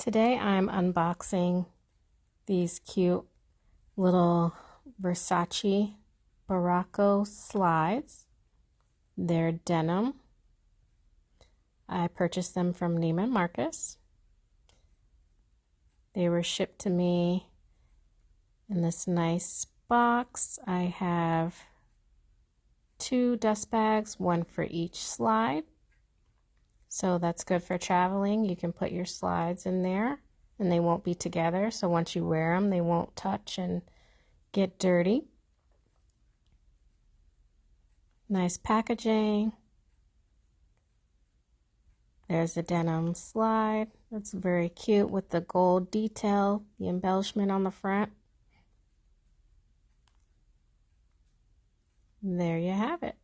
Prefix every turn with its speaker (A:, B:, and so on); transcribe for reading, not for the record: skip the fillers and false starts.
A: Today I'm unboxing these cute little Versace Barocco slides. They're denim. I purchased them from Neiman Marcus. They were shipped to me in this nice box. I have 2 dust bags, one for each slide. So that's good for traveling. You can put your slides in there and they won't be together. So once you wear them, they won't touch and get dirty. Nice packaging. There's a denim slide. That's very cute with the gold detail, the embellishment on the front. And there you have it.